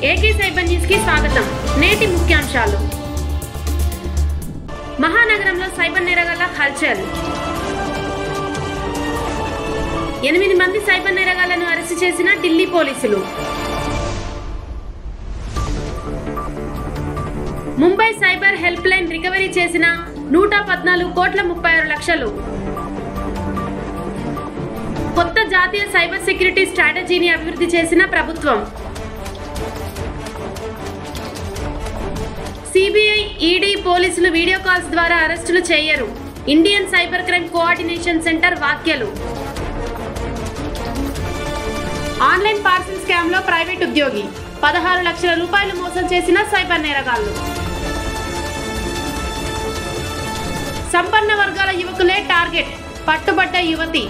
AK cyber news కి స్వాగతం. నేటి ముఖ్యాంశాలు. మహానగరంలో సైబర్ నేరగాళ్ల హల్చల్. 8 మంది సైబర్ నేరగాళ్లను అరెస్టు చేసిన ఢిల్లీ పోలీసులు. Mumbai cyber help line recovery చేసిన 114,36,00,000. కొత్త జాతీయ సైబర్ సెక్యూరిటీ స్ట్రాటజీని అభివృద్ధి చేసిన ప్రభుత్వం. సిబిఐ, ఈడీ పోలీసులు వీడియో కాల్స్ ద్వారా అరెస్టులు చేయరు. Indian cyber crime coordination centre వ్యాఖ్యలు. ఆన్లైన్ పార్సిల్ స్కామ్ లో ప్రైవేట్ ఉద్యోగి 16 లక్షల రూపాయలు మోసం చేసిన సైబర్ నేరగాళ్లు. సంపన్న వర్గాల యువకులే టార్గెట్, పట్టుబడ్డ యువతి.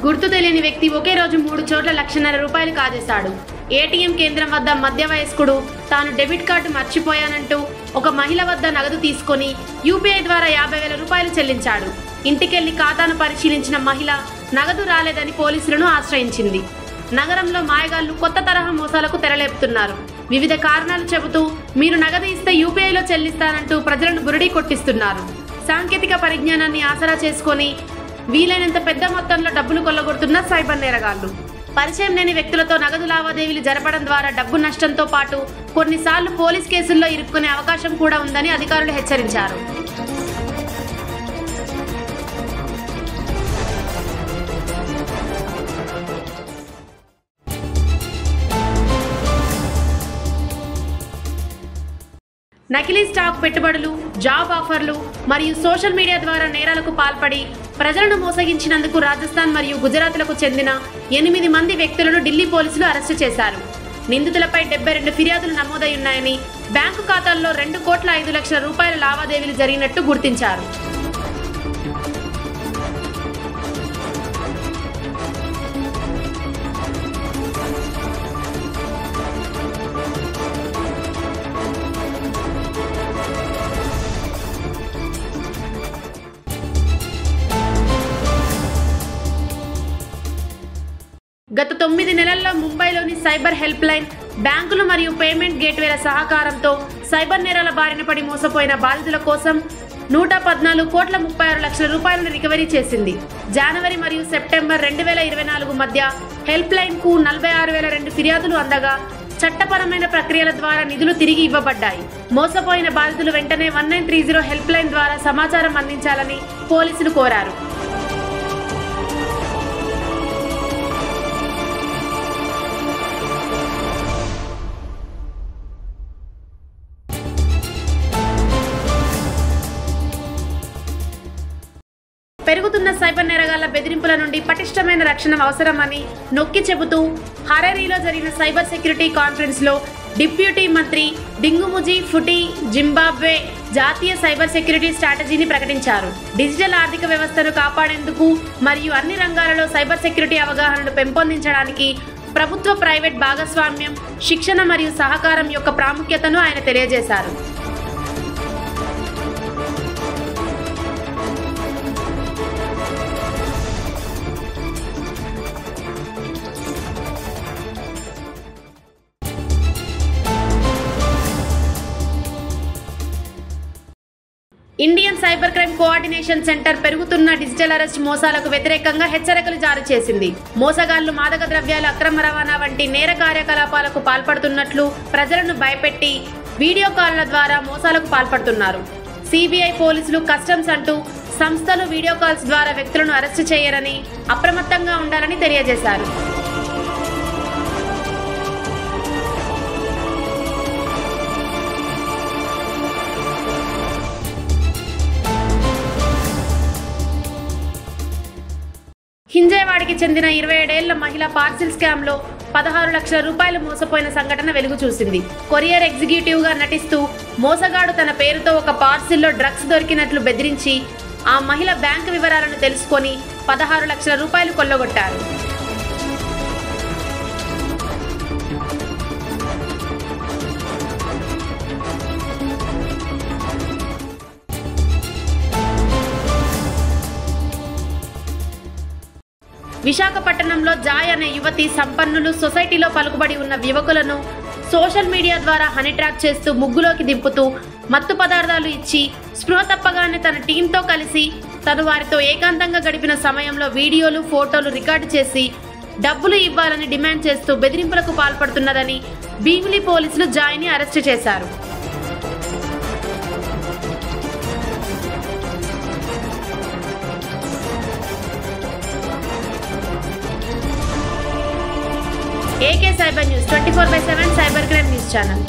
గుర్తు తెలియని వ్యక్తి ఒకే రోజు 3 చోట్ల 1,50,000 రూపాయలు కాజేశాడు. ఏటీఎం కేంద్రం వద్ద మధ్య వయస్కుడు తాను డెబిట్ కార్డు మర్చిపోయానంటూ ఒక మహిళ వద్ద నగదు తీసుకొని యూపీఐ ద్వారా 50,000 రూపాయలు చెల్లించాడు. ఇంటికెళ్లి ఖాతాను పరిశీలించిన మహిళ నగదు రాలేదని పోలీసులను ఆశ్రయించింది. నగరంలో మాయగాళ్లు కొత్త తరహా మోసాలకు తెరలేపుతున్నారు. వివిధ కారణాలు చెబుతూ మీరు నగదు ఇస్తే యూపీఐలో చెల్లిస్తానంటూ ప్రజలను బురిడీ కొట్టిస్తున్నారు. సాంకేతిక పరిజ్ఞానాన్ని ఆసరా చేసుకొని వీలైనంత పెద్ద మొత్తంలో డబ్బులు కొల్లగొడుతున్న సైబర్ నేరగాళ్లు. పరిచయం లేని వ్యక్తులతో నగదు లావాదేవీలు జరపడం ద్వారా డబ్బు నష్టంతో పాటు కొన్నిసార్లు పోలీస్ కేసుల్లో ఇరుక్కునే అవకాశం కూడా ఉందని అధికారులు హెచ్చరించారు. నకిలీ స్టాక్ పెట్టుబడులు, జాబ్ ఆఫర్లు మరియు సోషల్ మీడియా ద్వారా నేరాలకు పాల్పడి ప్రజలను మోసగించినందుకు రాజస్థాన్ మరియు గుజరాత్లకు చెందిన 8 మంది వ్యక్తులను ఢిల్లీ పోలీసులు అరెస్టు చేశారు. నిందితులపై 72 ఫిర్యాదులు నమోదయ్యున్నాయని, బ్యాంకు ఖాతాల్లో 2,05,00,000 రూపాయల లావాదేవీలు జరిగినట్టు గుర్తించారు. గత 9 నెలల్లో ముంబైలోని సైబర్ హెల్ప్ లైన్, బ్యాంకులు మరియు పేమెంట్ గేట్వేల సహకారంతో సైబర్ నేరాల బారిన పడి మోసపోయిన బాధితుల కోసం 114,36,00,000 రూపాయలను రికవరీ చేసింది. జనవరి మరియు సెప్టెంబర్ 2024 మధ్య హెల్ప్ లైన్ కు 46,002 ఫిర్యాదులు అందగా చట్టపరమైన ప్రక్రియల ద్వారా నిధులు తిరిగి ఇవ్వబడ్డాయి. మోసపోయిన బాధితులు వెంటనే 1930 హెల్ప్ లైన్ ద్వారా సమాచారం అందించాలని పోలీసులు కోరారు. పెరుగుతున్న సైబర్ నేరగాళ్ల బెదిరింపుల నుండి పటిష్టమైన రక్షణ అవసరమని నొక్కి చెబుతూ హరారీలో జరిగిన సైబర్ సెక్యూరిటీ కాన్ఫరెన్స్ లో డిప్యూటీ మంత్రి డింగుముజీ ఫుటి జింబాబ్వే జాతీయ సైబర్ సెక్యూరిటీ స్ట్రాటజీని ప్రకటించారు. డిజిటల్ ఆర్థిక వ్యవస్థను కాపాడేందుకు మరియు అన్ని రంగాలలో సైబర్ సెక్యూరిటీ అవగాహనను పెంపొందించడానికి ప్రభుత్వ ప్రైవేట్ భాగస్వామ్యం, శిక్షణ మరియు సహకారం యొక్క ప్రాముఖ్యతను ఆయన తెలియజేశారు. Indian cyber crime coordination centre పెరుగుతున్న డిజిటల్ అరెస్ట్ మోసాలకు వ్యతిరేకంగా హెచ్చరికలు జారీ చేసింది. మోసగాళ్లు మాదక ద్రవ్యాల అక్రమ రవాణా వంటి నేర కార్యకలాపాలకు పాల్పడుతున్నట్లు ప్రజలను భయపెట్టి వీడియో కాల్ల ద్వారా మోసాలకు పాల్పడుతున్నారు. సిబిఐ, పోలీసులు, కస్టమ్స్ అంటూ సంస్థలు వీడియో కాల్స్ ద్వారా వ్యక్తులను అరెస్టు చేయరని, అప్రమత్తంగా ఉండాలని తెలియజేశారు. హింజేవాడికి చెందిన 27 ఏళ్ల మహిళ పార్సిల్ స్కామ్ లో 16 లక్షల రూపాయలు మోసపోయిన సంఘటన వెలుగు చూసింది. కొరియర్ ఎగ్జిక్యూటివ్ గా నటిస్తూ మోసగాడు తన పేరుతో ఒక పార్సిల్లో డ్రగ్స్ దొరికినట్లు బెదిరించి ఆ మహిళ బ్యాంకు వివరాలను తెలుసుకొని 16 లక్షల రూపాయలు కొల్లగొట్టారు. విశాఖపట్నంలో జాయ్ అనే యువతి సంపన్నులు, సొసైటీలో పలుకుబడి ఉన్న యువకులను సోషల్ మీడియా ద్వారా హనీ ట్రాప్ చేస్తూ ముగ్గులోకి దింపుతూ మత్తు పదార్థాలు ఇచ్చి స్పృహ తప్పగానే తన టీంతో కలిసి తను వారితో ఏకాంతంగా గడిపిన సమయంలో వీడియోలు, ఫోటోలు రికార్డు చేసి డబ్బులు ఇవ్వాలని డిమాండ్ చేస్తూ బెదిరింపులకు పాల్పడుతున్నదని భీమిలి పోలీసులు జాయ్ని అరెస్టు చేశారు. AK Cyber News 24/7 cyber crime news channel.